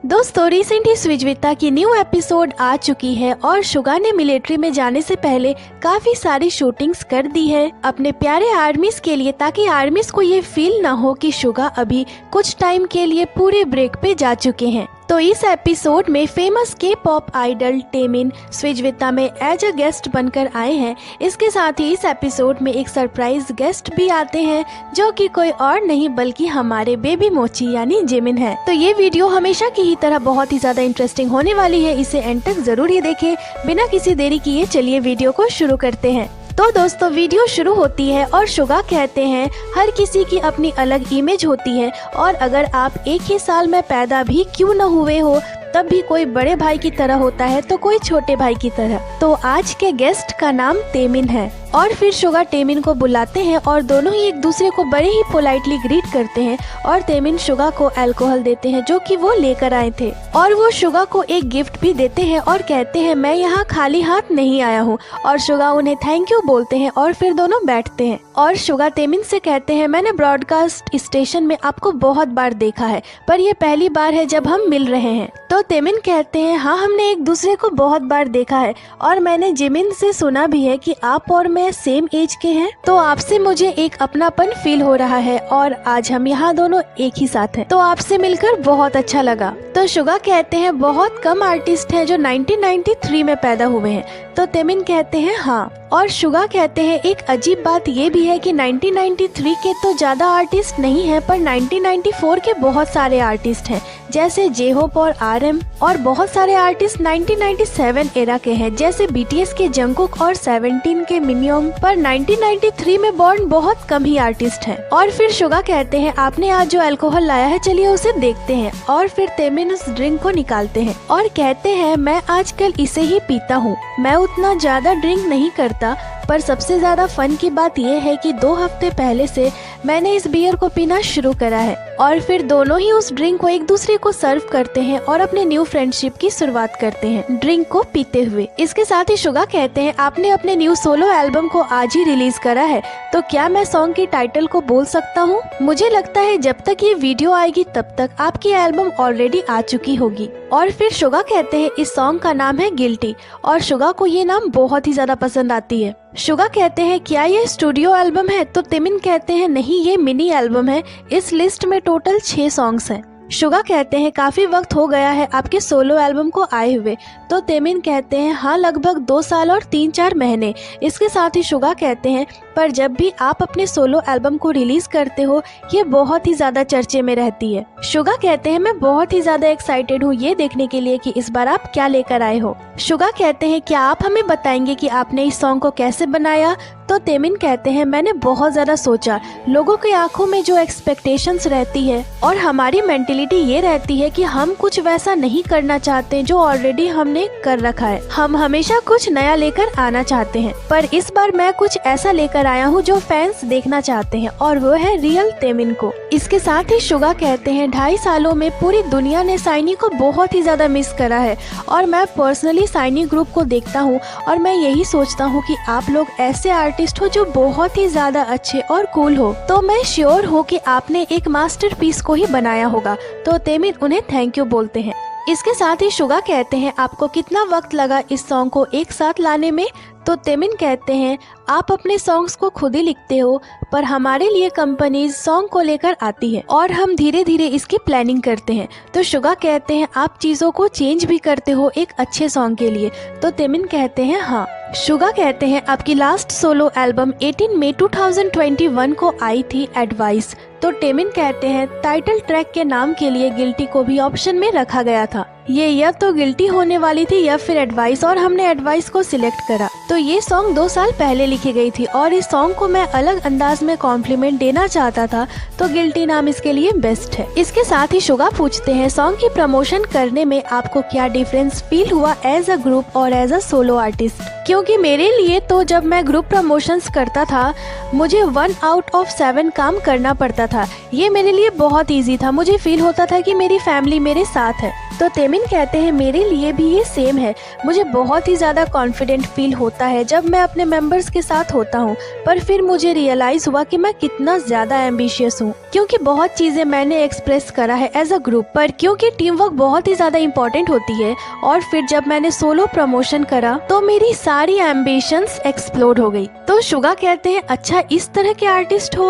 दोस्तों रिसेंट ही स्विजविता की new episode आ चुकी है और शुगा ने मिलिट्री में जाने से पहले काफी सारी शूटिंग्स कर दी है अपने प्यारे आर्मीज के लिए, ताकि आर्मीज को ये फील ना हो कि शुगा अभी कुछ टाइम के लिए पूरे ब्रेक पे जा चुके हैं। तो इस एपिसोड में फेमस के पॉप आइडल टेमिन स्विजविता में एज अ गेस्ट बनकर आए हैं। इसके साथ ही इस एपिसोड में एक सरप्राइज गेस्ट भी आते हैं जो कि कोई और नहीं बल्कि हमारे बेबी मोची यानी जिमिन है। तो ये वीडियो हमेशा की ही तरह बहुत ही ज्यादा इंटरेस्टिंग होने वाली है, इसे एंड तक जरूर ही देखें। बिना किसी देरी किए चलिए वीडियो को शुरू करते हैं। तो दोस्तों वीडियो शुरू होती है और शुगा कहते हैं हर किसी की अपनी अलग इमेज होती है और अगर आप एक ही साल में पैदा भी क्यों न हुए हो तब भी कोई बड़े भाई की तरह होता है तो कोई छोटे भाई की तरह। तो आज के गेस्ट का नाम टेमिन है और फिर शुगा टेमिन को बुलाते हैं और दोनों ही एक दूसरे को बड़े ही पोलाइटली ग्रीट करते हैं और टेमिन शुगा को अल्कोहल देते हैं जो कि वो लेकर आए थे और वो शुगा को एक गिफ्ट भी देते हैं और कहते हैं मैं यहाँ खाली हाथ नहीं आया हूँ और शुगा उन्हें थैंक यू बोलते हैं और फिर दोनों बैठते हैं और शुगा टेमिन से कहते हैं मैंने ब्रॉडकास्ट स्टेशन में आपको बहुत बार देखा है पर ये पहली बार है जब हम मिल रहे हैं। तो टेमिन कहते हैं हाँ हमने एक दूसरे को बहुत बार देखा है और मैंने जिमिन से सुना भी है कि आप और मैं सेम एज के हैं, तो आपसे मुझे एक अपनापन फील हो रहा है और आज हम यहाँ दोनों एक ही साथ हैं, तो आपसे मिलकर बहुत अच्छा लगा। तो शुगा कहते हैं बहुत कम आर्टिस्ट हैं जो 1993 में पैदा हुए हैं। तो टेमिन कहते हैं हाँ और शुगा कहते हैं एक अजीब बात ये भी है कि 1993 के तो ज्यादा आर्टिस्ट नहीं है पर 1994 के बहुत सारे आर्टिस्ट हैं जैसे जे-होप और RM और बहुत सारे आर्टिस्ट 1997 एरा के हैं जैसे BTS के जंगकुक और 17 के मिनयोंग, पर 1993 में बॉर्न बहुत कम ही आर्टिस्ट हैं। और फिर शुगा कहते हैं आपने आज जो अल्कोहल लाया है चलिए उसे देखते हैं और फिर टेमिन उस ड्रिंक को निकालते हैं और कहते हैं मैं आजकल इसे ही पीता हूँ, मैं उतना ज्यादा ड्रिंक नहीं करता पर सबसे ज्यादा फन की बात यह है कि 2 हफ्ते पहले से मैंने इस बियर को पीना शुरू करा है। और फिर दोनों ही उस ड्रिंक को एक दूसरे को सर्व करते हैं और अपने न्यू फ्रेंडशिप की शुरुआत करते हैं ड्रिंक को पीते हुए। इसके साथ ही शुगा कहते हैं आपने अपने न्यू सोलो एल्बम को आज ही रिलीज करा है तो क्या मैं सॉन्ग की टाइटल को बोल सकता हूँ? मुझे लगता है जब तक ये वीडियो आएगी तब तक आपकी एल्बम ऑलरेडी आ चुकी होगी। और फिर शुगा कहते हैं इस सॉन्ग का नाम है गिल्टी और शुगा को ये नाम बहुत ही ज्यादा पसंद आती है। शुगा कहते हैं क्या ये स्टूडियो एल्बम है? तो टेमिन कहते हैं नहीं ये मिनी एल्बम है, इस लिस्ट में टोटल 6 सॉन्ग्स हैं। शुगा कहते हैं काफी वक्त हो गया है आपके सोलो एल्बम को आए हुए। तो टेमिन कहते हैं हाँ लगभग 2 साल और 3-4 महीने। इसके साथ ही शुगा कहते हैं पर जब भी आप अपने सोलो एल्बम को रिलीज करते हो ये बहुत ही ज्यादा चर्चे में रहती है। शुगा कहते हैं मैं बहुत ही ज्यादा एक्साइटेड हूँ ये देखने के लिए कि इस बार आप क्या लेकर आए हो। शुगा कहते हैं क्या आप हमें बताएंगे कि आपने इस सॉन्ग को कैसे बनाया? तो टेमिन कहते हैं मैंने बहुत ज्यादा सोचा, लोगों की आंखों में जो एक्सपेक्टेशंस रहती है और हमारी मेंटेलिटी ये रहती है कि हम कुछ वैसा नहीं करना चाहते जो ऑलरेडी हमने कर रखा है, हम हमेशा कुछ नया लेकर आना चाहते हैं पर इस बार मैं कुछ ऐसा लेकर आया हूँ जो फैंस देखना चाहते हैं और वो है रियल टेमिन को। इसके साथ ही शुगा कहते हैं 2.5 सालों में पूरी दुनिया ने साइनी को बहुत ही ज्यादा मिस करा है और मैं पर्सनली साइनी ग्रुप को देखता हूँ और मैं यही सोचता हूँ कि आप लोग ऐसे आर्टिस्ट हो जो बहुत ही ज्यादा अच्छे और कूल हो, तो मैं श्योर हूँ कि आपने एक मास्टरपीस को ही बनाया होगा। तो टेमिन उन्हें थैंक यू बोलते हैं। इसके साथ ही शुगा कहते हैं आपको कितना वक्त लगा इस सॉन्ग को एक साथ लाने में? तो टेमिन कहते हैं आप अपने सॉन्ग्स को खुद ही लिखते हो पर हमारे लिए कंपनीज सॉन्ग को लेकर आती है और हम धीरे धीरे इसकी प्लानिंग करते हैं। तो शुगा कहते हैं आप चीजों को चेंज भी करते हो एक अच्छे सॉन्ग के लिए? तो टेमिन कहते हैं हाँ। शुगा कहते हैं आपकी लास्ट सोलो एल्बम 18 मई 2021 को आई थी एडवाइस। तो टेमिन कहते हैं टाइटल ट्रैक के नाम के लिए गिल्टी को भी ऑप्शन में रखा गया था, ये या तो गिल्टी होने वाली थी या फिर एडवाइस और हमने एडवाइस को सिलेक्ट करा। तो ये सॉन्ग 2 साल पहले लिखी गई थी और इस सॉन्ग को मैं अलग अंदाज में कॉम्प्लीमेंट देना चाहता था तो गिल्टी नाम इसके लिए बेस्ट है। इसके साथ ही शुगा पूछते हैं सॉन्ग की प्रमोशन करने में आपको क्या डिफरेंस फील हुआ एज अ ग्रुप और एज अ सोलो आर्टिस्ट? क्योंकि मेरे लिए तो जब मैं ग्रुप प्रमोशंस करता था मुझे 1 आउट ऑफ 7 काम करना पड़ता था, ये मेरे लिए बहुत इजी था, मुझे फील होता था कि मेरी फैमिली मेरे साथ है। तो तेमिन कहते हैं मेरे लिए भी ये सेम है। मुझे बहुत ही ज़्यादा कॉन्फिडेंट फील होता है जब मैं अपने मेंबर्स के साथ होता हूँ, पर फिर मुझे रियलाइज़ हुआ कि मैं कितना ज़्यादा एम्बिशियस हूँ, क्योंकि बहुत चीज़ें मैंने एक्सप्रेस करा है एज अ ग्रुप पर, क्योंकि टीम वर्क बहुत ही ज़्यादा इम्पोर्टेंट होती है। और फिर जब मैंने सोलो प्रमोशन करा तो मेरी सारी एम्बिशंस एक्सप्लोड हो गई। तो शुगा कहते हैं अच्छा इस तरह के आर्टिस्ट हो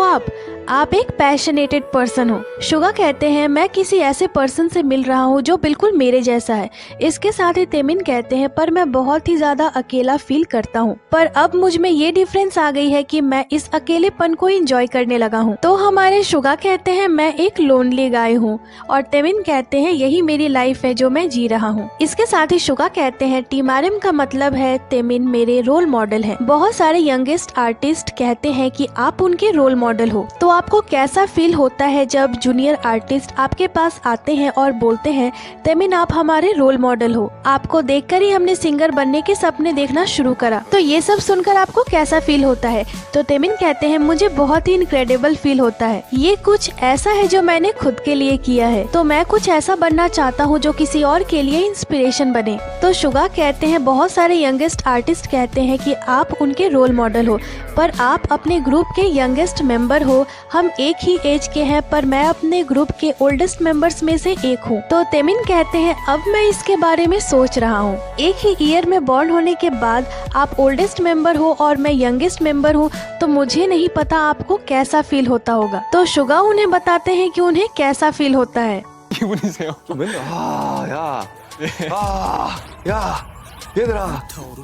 आप एक पैशनेटेड पर्सन हो। शुगा कहते हैं मैं किसी ऐसे पर्सन से मिल रहा हूँ जो बिल्कुल मेरे जैसा है। इसके साथ ही तेमिन कहते हैं पर मैं बहुत ही ज्यादा अकेला फील करता हूँ, पर अब मुझ में ये डिफरेंस आ गई है कि मैं इस अकेलेपन को एंजॉय करने लगा हूँ। तो हमारे शुगा कहते हैं मैं एक लोनली गाय हूँ, और तेमिन कहते हैं यही मेरी लाइफ है जो मैं जी रहा हूँ। इसके साथ ही शुगा कहते हैं टीम आरएम का मतलब है तेमिन मेरे रोल मॉडल है। बहुत सारे यंगेस्ट आर्टिस्ट कहते हैं कि आप उनके रोल मॉडल हो। तो आपको कैसा फील होता है जब जूनियर आर्टिस्ट आपके पास आते हैं और बोलते हैं तेमिन आप हमारे रोल मॉडल हो, आपको देखकर ही हमने सिंगर बनने के सपने देखना शुरू करा। तो ये सब सुनकर आपको कैसा फील होता है? तो तेमिन कहते हैं मुझे बहुत ही इनक्रेडिबल फील होता है। ये कुछ ऐसा है जो मैंने खुद के लिए किया है, तो मैं कुछ ऐसा बनना चाहता हूँ जो किसी और के लिए इंस्पिरेशन बने। तो शुगा कहते हैं बहुत सारे यंगेस्ट आर्टिस्ट कहते हैं कि आप उनके रोल मॉडल हो, पर आप अपने ग्रुप के यंगेस्ट मेंबर हो। हम एक ही एज के हैं, पर मैं अपने ग्रुप के ओल्डेस्ट मेंबर्स में से एक हूँ। तो तेमिन कहते हैं अब मैं इसके बारे में सोच रहा हूँ। एक ही ईयर में बॉर्न होने के बाद आप ओल्डेस्ट मेंबर हो और मैं यंगेस्ट मेंबर हूँ, तो मुझे नहीं पता आपको कैसा फील होता होगा। तो शुगा उन्हें बताते हैं कि उन्हें कैसा फील होता है। 기분이세요? 맨날 야 얘들아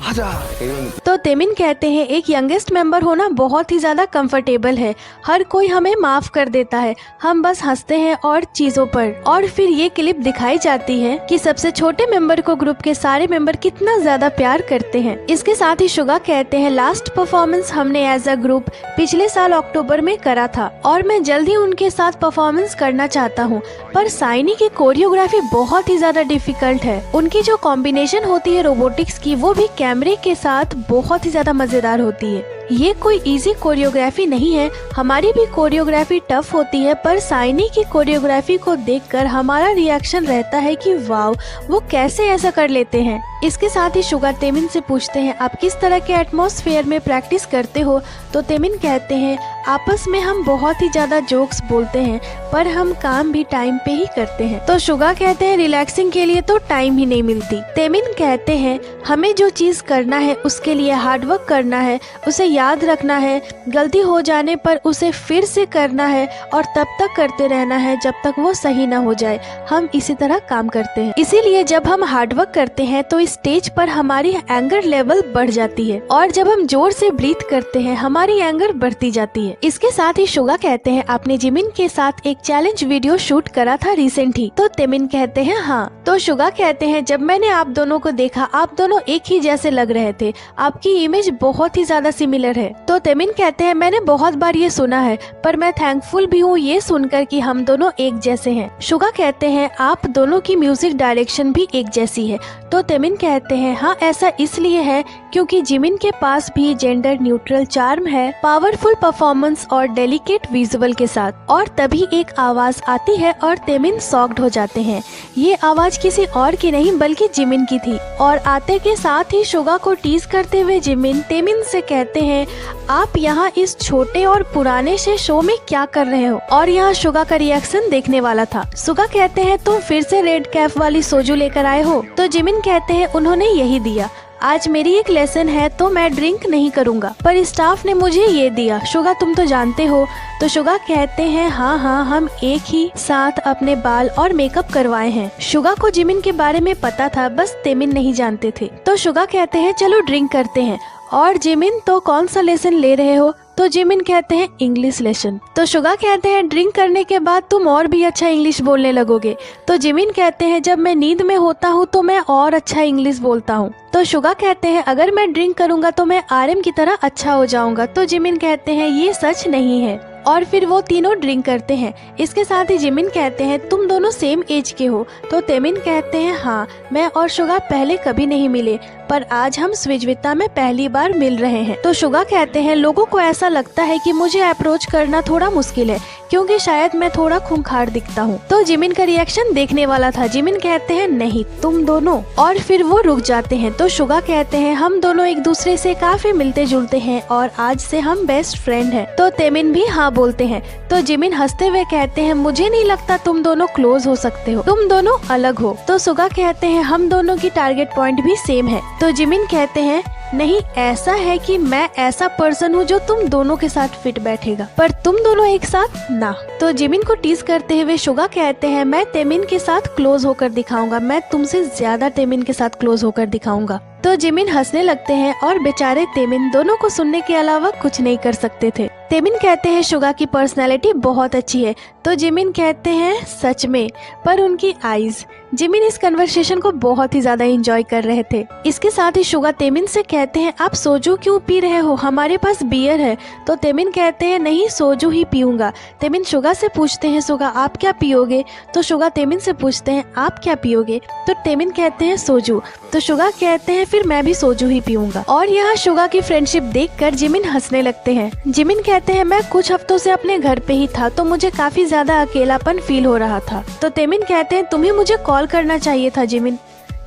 하자 이런 तो तेमिन कहते हैं एक यंगेस्ट मेंबर होना बहुत ही ज्यादा कंफर्टेबल है। हर कोई हमें माफ कर देता है, हम बस हंसते हैं और चीजों पर। और फिर ये क्लिप दिखाई जाती है कि सबसे छोटे मेंबर को ग्रुप के सारे मेंबर कितना ज्यादा प्यार करते हैं। इसके साथ ही शुगा कहते हैं लास्ट परफॉर्मेंस हमने एज अ ग्रुप पिछले साल अक्टूबर में करा था, और मैं जल्द ही उनके साथ परफॉर्मेंस करना चाहता हूँ, पर साइनी की कोरियोग्राफी बहुत ही ज्यादा डिफिकल्ट है। उनकी जो कॉम्बिनेशन होती है रोबोटिक्स की, वो भी कैमरे के साथ बहुत ही ज्यादा मजेदार होती है। ये कोई इजी कोरियोग्राफी नहीं है, हमारी भी कोरियोग्राफी टफ होती है, पर साइनी की कोरियोग्राफी को देखकर हमारा रिएक्शन रहता है कि वाव वो कैसे ऐसा कर लेते हैं। इसके साथ ही शुगा तेमिन से पूछते हैं आप किस तरह के एटमॉस्फेयर में प्रैक्टिस करते हो? तो तेमिन कहते हैं आपस में हम बहुत ही ज्यादा जोक्स बोलते हैं, पर हम काम भी टाइम पे ही करते हैं। तो शुगा कहते हैं रिलैक्सिंग के लिए तो टाइम ही नहीं मिलती। तेमिन कहते हैं हमें जो चीज करना है उसके लिए हार्डवर्क करना है, उसे याद रखना है, गलती हो जाने पर उसे फिर से करना है और तब तक करते रहना है जब तक वो सही ना हो जाए। हम इसी तरह काम करते हैं, इसीलिए जब हम हार्डवर्क करते हैं तो स्टेज पर हमारी एंगर लेवल बढ़ जाती है, और जब हम जोर से ब्रीथ करते हैं हमारी एंगर बढ़ती जाती है। इसके साथ ही शुगा कहते हैं आपने जिमिन के साथ एक चैलेंज वीडियो शूट करा था रिसेंट ही? तो तेमिन कहते हैं हाँ। तो शुगा कहते हैं जब मैंने आप दोनों को देखा आप दोनों एक ही जैसे लग रहे थे, आपकी इमेज बहुत ही ज्यादा सिमिलर है। तो तेमिन कहते हैं मैंने बहुत बार ये सुना है, पर मैं थैंकफुल भी हूँ ये सुनकर कि हम दोनों एक जैसे हैं। शुगा कहते हैं आप दोनों की म्यूजिक डायरेक्शन भी एक जैसी है। तो तेमिन कहते हैं हाँ ऐसा इसलिए है क्योंकि जिमिन के पास भी जेंडर न्यूट्रल चार्म है, पावरफुल परफॉर्मेंस और डेलिकेट विजुअल के साथ। और तभी एक आवाज आती है और तेमिन शॉक्ड हो जाते हैं। ये आवाज किसी और की नहीं बल्कि जिमिन की थी। और आते के साथ ही शुगा को टीज करते हुए जिमिन तेमिन से कहते हैं आप यहाँ इस छोटे और पुराने से शो में क्या कर रहे हो? और यहाँ शुगा का रिएक्शन देखने वाला था। शुगा कहते हैं तुम फिर से रेड कैप वाली सोजू लेकर आए हो? तो जिमिन कहते हैं उन्होंने यही दिया। आज मेरी एक लेसन है तो मैं ड्रिंक नहीं करूँगा, पर स्टाफ ने मुझे ये दिया। शुगा तुम तो जानते हो। तो शुगा कहते हैं हाँ हाँ हम एक ही साथ अपने बाल और मेकअप करवाए हैं। शुगा को जिमिन के बारे में पता था, बस तेमिन नहीं जानते थे। तो शुगा कहते हैं चलो ड्रिंक करते हैं। और जिमिन तो कौन सा लेसन ले रहे हो? तो जिमिन कहते हैं इंग्लिश लेसन। तो शुगा कहते हैं ड्रिंक करने के बाद तुम और भी अच्छा इंग्लिश बोलने लगोगे। तो जिमिन कहते हैं जब मैं नींद में होता हूँ तो मैं और अच्छा इंग्लिश बोलता हूँ। तो शुगा कहते हैं अगर मैं ड्रिंक करूँगा तो मैं आरएम की तरह अच्छा हो जाऊंगा। तो जिमिन कहते हैं ये सच नहीं है। और फिर वो तीनों ड्रिंक करते हैं। इसके साथ ही जिमिन कहते हैं तुम दोनों सेम एज के हो? तो तेमिन कहते हैं हाँ मैं और शुगा पहले कभी नहीं मिले, पर आज हम स्विजविता में पहली बार मिल रहे हैं। तो शुगा कहते हैं लोगों को ऐसा लगता है कि मुझे अप्रोच करना थोड़ा मुश्किल है क्योंकि शायद मैं थोड़ा खूंखार दिखता हूँ। तो जिमिन का रिएक्शन देखने वाला था। जिमिन कहते हैं नहीं तुम दोनों, और फिर वो रुक जाते हैं। तो शुगा कहते हैं हम दोनों एक दूसरे से काफी मिलते जुलते हैं और आज से हम बेस्ट फ्रेंड हैं। तो तेमिन भी हाँ बोलते हैं। तो जिमिन हंसते हुए कहते हैं मुझे नहीं लगता तुम दोनों क्लोज हो सकते हो, तुम दोनों अलग हो। तो शुगा कहते हैं हम दोनों की टारगेट पॉइंट भी सेम है। तो जिमिन कहते हैं नहीं, ऐसा है कि मैं ऐसा पर्सन हूँ जो तुम दोनों के साथ फिट बैठेगा, पर तुम दोनों एक साथ ना। तो जिमिन को टीज करते हुए शुगा कहते हैं मैं तेमिन के साथ क्लोज होकर दिखाऊंगा, मैं तुमसे ज्यादा तेमिन के साथ क्लोज होकर दिखाऊंगा। तो जिमिन हंसने लगते हैं और बेचारे तेमिन दोनों को सुनने के अलावा कुछ नहीं कर सकते थे। तेमिन कहते हैं शुगा की पर्सनैलिटी बहुत अच्छी है। तो जिमिन कहते हैं सच में, पर उनकी आईज। जिमिन इस कन्वर्सेशन को बहुत ही ज्यादा एंजॉय कर रहे थे। इसके साथ ही शुगा तेमिन से कहते हैं आप सोजू क्यों पी रहे हो, हमारे पास बियर है। तो तेमिन कहते हैं नहीं सोजू ही पीऊंगा। तेमिन शुगा से पूछते हैं शुगा आप क्या पियोगे। तो शुगा तेमिन से पूछते हैं आप क्या पियोगे। तो तेमिन कहते हैं सोजू। तो शुगा कहते हैं फिर मैं भी सोजू ही पीऊंगा। और यहाँ शुगा की फ्रेंडशिप देखकर जिमिन हंसने लगते हैं। जिमिन कहते हैं मैं कुछ हफ्तों से अपने घर पे ही था तो मुझे काफी ज्यादा अकेलापन फील हो रहा था। तो तेमिन कहते हैं तुम्हें मुझे कॉल करना चाहिए था जिमिन।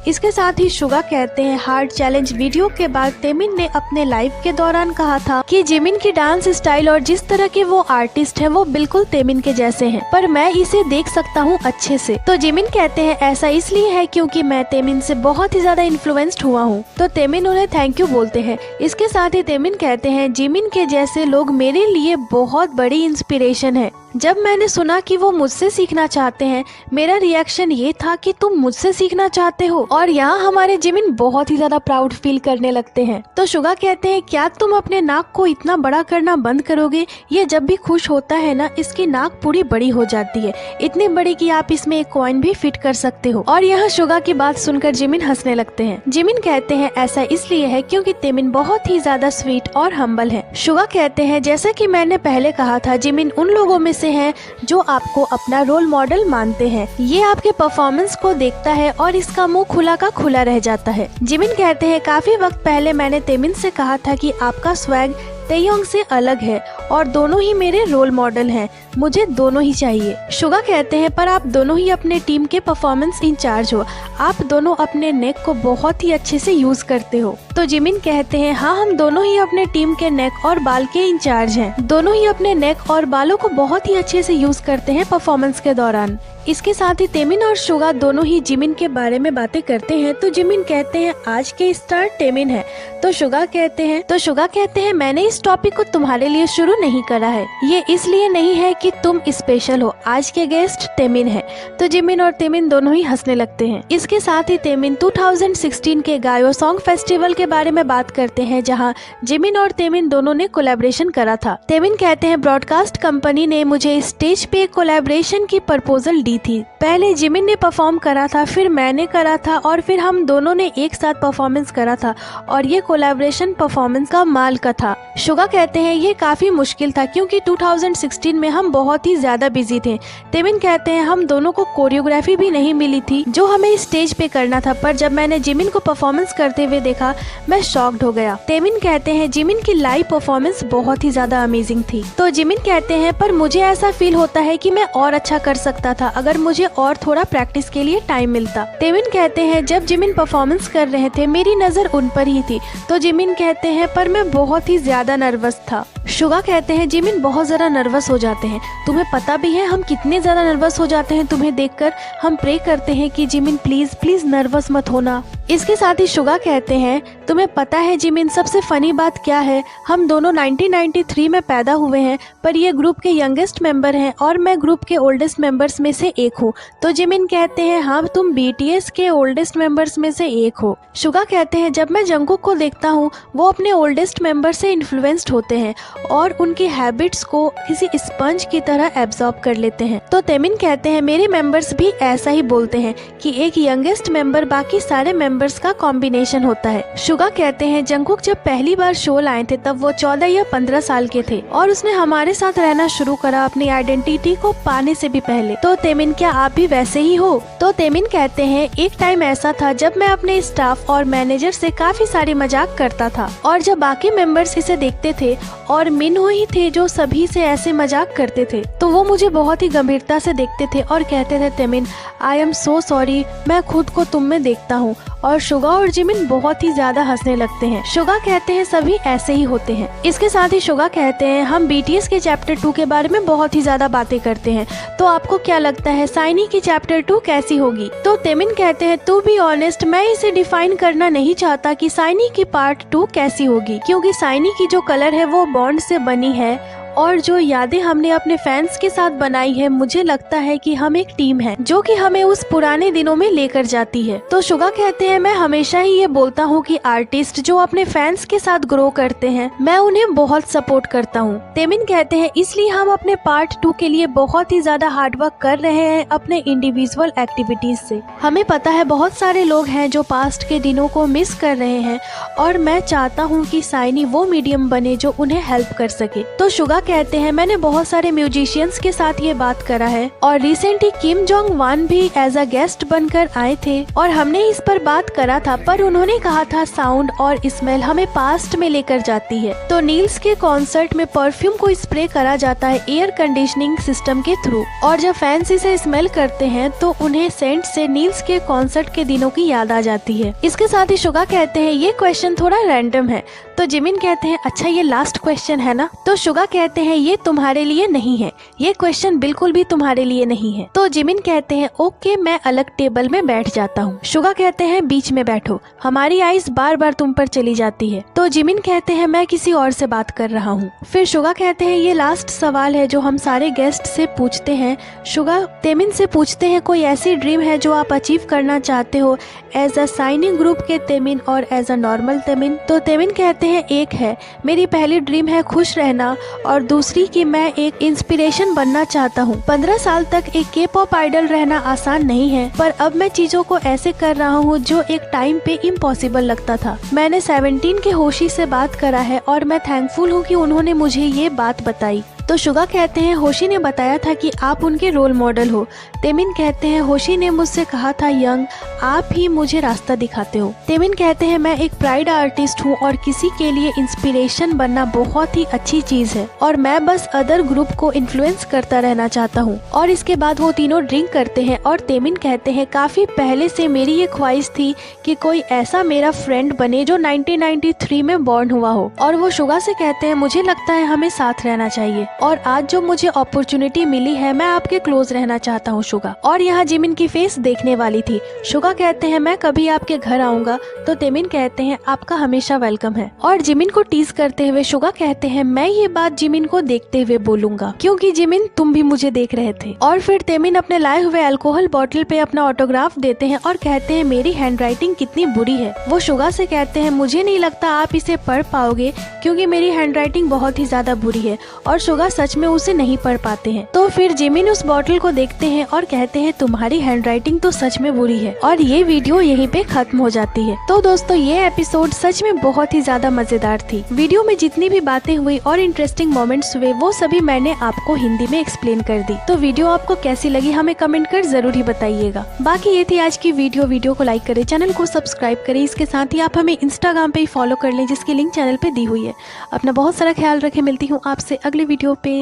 इसके साथ ही शुगा कहते हैं हार्ड चैलेंज वीडियो के बाद तेमिन ने अपने लाइफ के दौरान कहा था कि जिमिन की डांस स्टाइल और जिस तरह के वो आर्टिस्ट हैं वो बिल्कुल तेमिन के जैसे हैं, पर मैं इसे देख सकता हूँ अच्छे से। तो जिमिन कहते हैं ऐसा इसलिए है क्योंकि मैं तेमिन से बहुत ही ज्यादा इन्फ्लुएंस्ड हुआ हूँ। तो तेमिन उन्हें थैंक यू बोलते हैं। इसके साथ ही तेमिन कहते हैं जिमिन के जैसे लोग मेरे लिए बहुत बड़ी इंस्पिरेशन है। जब मैंने सुना कि वो मुझसे सीखना चाहते हैं मेरा रिएक्शन ये था कि तुम मुझसे सीखना चाहते हो, और यहाँ हमारे जिमिन बहुत ही ज्यादा प्राउड फील करने लगते हैं। तो शुगा कहते हैं क्या तुम अपने नाक को इतना बड़ा करना बंद करोगे, ये जब भी खुश होता है ना इसकी नाक पूरी बड़ी हो जाती है, इतनी बड़ी कि आप इसमें एक कॉइन भी फिट कर सकते हो। और यहाँ शुगा की बात सुनकर जिमिन हंसने लगते हैं। जिमिन कहते हैं ऐसा इसलिए है क्योंकि तेमिन बहुत ही ज्यादा स्वीट और हम्बल है। शुगा कहते हैं जैसा कि मैंने पहले कहा था जिमिन उन लोगों में हैं जो आपको अपना रोल मॉडल मानते हैं। ये आपके परफॉर्मेंस को देखता है और इसका मुंह खुला का खुला रह जाता है। जिमिन कहते हैं काफी वक्त पहले मैंने तेमिन से कहा था कि आपका स्वैग तेयोंग से अलग है और दोनों ही मेरे रोल मॉडल हैं, मुझे दोनों ही चाहिए। शुगा कहते हैं पर आप दोनों ही अपने टीम के परफॉर्मेंस इंचार्ज हो, आप दोनों अपने नेक को बहुत ही अच्छे से यूज करते हो। तो जिमिन कहते हैं हाँ हम दोनों ही अपने टीम के नेक और बाल के इंचार्ज हैं, दोनों ही अपने नेक और बालों को बहुत ही अच्छे से यूज करते हैं परफॉर्मेंस के दौरान। इसके साथ ही तेमिन और शुगा दोनों ही जिमिन के बारे में बातें करते हैं। तो जिमिन कहते हैं आज के स्टार तेमिन है। तो शुगा कहते हैं मैंने इस टॉपिक को तुम्हारे लिए शुरू नहीं करा है, ये इसलिए नहीं है कि तुम स्पेशल हो, आज के गेस्ट तेमिन है। तो जिमिन और तेमिन दोनों ही हंसने लगते हैं। इसके साथ ही तेमिन 2016 के गायो सॉन्ग फेस्टिवल के बारे में बात करते हैं जहाँ जिमिन और तेमिन दोनों ने कोलैबोरेशन करा था। तेमिन कहते हैं ब्रॉडकास्ट कंपनी ने मुझे स्टेज पे कोलैबोरेशन की प्रपोजल दी थी। पहले जिमिन ने परफॉर्म करा था, फिर मैंने करा था और फिर हम दोनों ने एक साथ परफॉर्मेंस करा था और ये कोलैबोरेशन परफॉर्मेंस का माल का था। शुगा कहते हैं ये काफी मुश्किल था क्योंकि 2016 में हम बहुत ही ज्यादा बिजी थे। तेमिन कहते हैं हम दोनों को कोरियोग्राफी भी नहीं मिली थी जो हमें स्टेज पे करना था, पर जब मैंने जिमिन को परफॉर्मेंस करते हुए देखा मैं शॉक्ड हो गया। तेमिन कहते हैं जिमिन की लाइव परफॉर्मेंस बहुत ही ज्यादा अमेजिंग थी। तो जिमिन कहते हैं पर मुझे ऐसा फील होता है कि मैं और अच्छा कर सकता था अगर मुझे और थोड़ा प्रैक्टिस के लिए टाइम मिलता। तेमिन कहते हैं जब जिमिन परफॉर्मेंस कर रहे थे मेरी नजर उन पर ही थी। तो जिमिन कहते हैं पर मैं बहुत ही ज्यादा नर्वस था। शुगा कहते हैं जिमिन बहुत ज्यादा नर्वस हो जाते हैं, तुम्हें पता भी है हम कितने ज्यादा नर्वस हो जाते हैं तुम्हें देखकर, हम प्रे करते हैं कि जिमिन प्लीज प्लीज नर्वस मत होना। इसके साथ ही शुगा कहते हैं तुम्हें पता है जिमिन सबसे फनी बात क्या है, हम दोनों 1993 में पैदा हुए हैं पर ये ग्रुप के यंगेस्ट मेंबर हैं और मैं ग्रुप के ओल्डेस्ट मेंबर्स में से एक हूँ। तो जिमिन कहते हैं हाँ तुम BTS के ओल्डेस्ट मेंबर्स में से एक हो। शुगा कहते हैं जब मैं जंगकुक को देखता हूँ वो अपने ओल्डेस्ट मेंबर से इन्फ्लुएंस्ड होते हैं और उनकी हैबिट्स को किसी स्पंज की तरह एब्जॉर्ब कर लेते हैं। तो तेमिन कहते हैं मेरे मेंबर्स भी ऐसा ही बोलते हैं कि एक यंगेस्ट मेंबर बाकी सारे मेंबर्स का कॉम्बिनेशन होता है। शुगा कहते हैं जंगकुक जब पहली बार शो लाए थे तब वो 14 या 15 साल के थे और उसने हमारे साथ रहना शुरू करा अपनी आइडेंटिटी को पाने से भी पहले। तो तेमिन क्या आप भी वैसे ही हो? तो तेमिन कहते हैं एक टाइम ऐसा था जब मैं अपने स्टाफ और मैनेजर से काफी सारी मजाक करता था और जब बाकी मेंबर्स इसे देखते थे और मिनहो ही थे जो सभी से ऐसे मजाक करते थे तो वो मुझे बहुत ही गंभीरता से देखते थे और कहते थे तेमिन आई एम सो सॉरी, मैं खुद को तुम में देखता हूँ। और शुगा और जिमिन बहुत ही ज्यादा हंसने लगते हैं। शुगा कहते हैं सभी ऐसे ही होते हैं। इसके साथ ही शुगा कहते हैं हम BTS के चैप्टर 2 के बारे में बहुत ही ज्यादा बातें करते हैं, तो आपको क्या लगता है साइनी की चैप्टर 2 कैसी होगी? तो तेमिन कहते हैं टू बी ऑनेस्ट मैं इसे डिफाइन करना नहीं चाहता कि साइनी की पार्ट 2 कैसी होगी, क्योंकि साइनी की जो कलर है वो बॉन्ड से बनी है और जो यादें हमने अपने फैंस के साथ बनाई है, मुझे लगता है कि हम एक टीम है जो कि हमें उस पुराने दिनों में लेकर जाती है। तो शुगा कहते हैं मैं हमेशा ही ये बोलता हूँ कि आर्टिस्ट जो अपने फैंस के साथ ग्रो करते हैं मैं उन्हें बहुत सपोर्ट करता हूँ। तेमिन कहते हैं इसलिए हम अपने पार्ट 2 के लिए बहुत ही ज्यादा हार्डवर्क कर रहे हैं अपने इंडिविजुअल एक्टिविटीज से। हमें पता है बहुत सारे लोग हैं जो पास्ट के दिनों को मिस कर रहे हैं और मैं चाहता हूँ कि साइनी वो मीडियम बने जो उन्हें हेल्प कर सके। तो शुगा कहते हैं मैंने बहुत सारे म्यूजिशियंस के साथ ये बात करा है और रिसेंटली किम जोंग वन भी एज अ गेस्ट बनकर आए थे और हमने इस पर बात करा था, पर उन्होंने कहा था साउंड और स्मेल हमें पास्ट में लेकर जाती है। तो नील्स के कॉन्सर्ट में परफ्यूम को स्प्रे करा जाता है एयर कंडीशनिंग सिस्टम के थ्रू और जब फैंस इसे स्मेल करते हैं तो उन्हें सेंट से नील्स के कॉन्सर्ट के दिनों की याद आ जाती है। इसके साथ ही शुगा कहते हैं ये क्वेश्चन थोड़ा रैंडम है। तो जिमिन कहते हैं अच्छा ये लास्ट क्वेश्चन है ना? तो शुगा कहते हैं ये तुम्हारे लिए नहीं है, ये क्वेश्चन बिल्कुल भी तुम्हारे लिए नहीं है। तो जिमिन कहते हैं ओके मैं अलग टेबल में बैठ जाता हूँ। शुगा कहते हैं बीच में बैठो, हमारी आइज बार बार तुम पर चली जाती है। तो जिमिन कहते हैं मैं किसी और से बात कर रहा हूँ। फिर शुगा कहते हैं ये लास्ट सवाल है जो हम सारे गेस्ट से पूछते हैं। शुगा तेमिन से पूछते हैं कोई ऐसी ड्रीम है जो आप अचीव करना चाहते हो एज अ साइनिंग ग्रुप के तेमिन और एज अ नॉर्मल तेमिन? तो तेमिन कहते हैं एक है, मेरी पहली ड्रीम है खुश रहना और दूसरी कि मैं एक इंस्पिरेशन बनना चाहता हूँ। 15 साल तक एक K-pop आइडल रहना आसान नहीं है, पर अब मैं चीजों को ऐसे कर रहा हूँ जो एक टाइम पे इम्पॉसिबल लगता था। मैंने 17 के होशी से बात करा है और मैं थैंकफुल हूँ कि उन्होंने मुझे ये बात बताई। तो शुगा कहते हैं होशी ने बताया था कि आप उनके रोल मॉडल हो। तेमिन कहते हैं होशी ने मुझसे कहा था यंग आप ही मुझे रास्ता दिखाते हो। तेमिन कहते हैं मैं एक प्राइड आर्टिस्ट हूँ और किसी के लिए इंस्पिरेशन बनना बहुत ही अच्छी चीज है और मैं बस अदर ग्रुप को इन्फ्लुएंस करता रहना चाहता हूँ। और इसके बाद वो तीनों ड्रिंक करते हैं और तेमिन कहते हैं काफी पहले से मेरी ये ख्वाहिश थी कि कोई ऐसा मेरा फ्रेंड बने जो 1993 में बॉर्न हुआ हो। और वो शुगा से कहते हैं मुझे लगता है हमें साथ रहना चाहिए और आज जो मुझे अपॉर्चुनिटी मिली है मैं आपके क्लोज रहना चाहता हूँ शुगा। और यहाँ जिमिन की फेस देखने वाली थी। शुगा कहते हैं मैं कभी आपके घर आऊंगा। तो तेमिन कहते हैं आपका हमेशा वेलकम है। और जिमिन को टीज करते हुए शुगा कहते हैं मैं ये बात जिमिन को देखते हुए बोलूंगा क्योंकि जिमिन तुम भी मुझे देख रहे थे। और फिर तेमिन अपने लाए हुए अल्कोहल बॉटल पे अपना ऑटोग्राफ देते हैं और कहते हैं मेरी हैंडराइटिंग कितनी बुरी है। वो शुगा से कहते हैं मुझे नहीं लगता आप इसे पढ़ पाओगे क्योंकि मेरी हैंडराइटिंग बहुत ही ज्यादा बुरी है। और शुगा सच में उसे नहीं पढ़ पाते हैं। तो फिर जिमिन उस बॉटल को देखते हैं और कहते हैं तुम्हारी हैंडराइटिंग तो सच में बुरी है। और ये वीडियो यहीं पे खत्म हो जाती है। तो दोस्तों ये एपिसोड सच में बहुत ही ज्यादा मजेदार थी। वीडियो में जितनी भी बातें हुई और इंटरेस्टिंग मोमेंट्स हुए वो सभी मैंने आपको हिंदी में एक्सप्लेन कर दी। तो वीडियो आपको कैसी लगी हमें कमेंट कर जरूर ही बताइएगा। बाकी ये थी आज की वीडियो को लाइक करें, चैनल को सब्सक्राइब करें। इसके साथ ही आप हमें इंस्टाग्राम पे फॉलो कर लें जिसकी लिंक चैनल पे दी हुई है। अपना बहुत सारा ख्याल रखें। मिलती हूँ आपसे अगले वीडियो पे।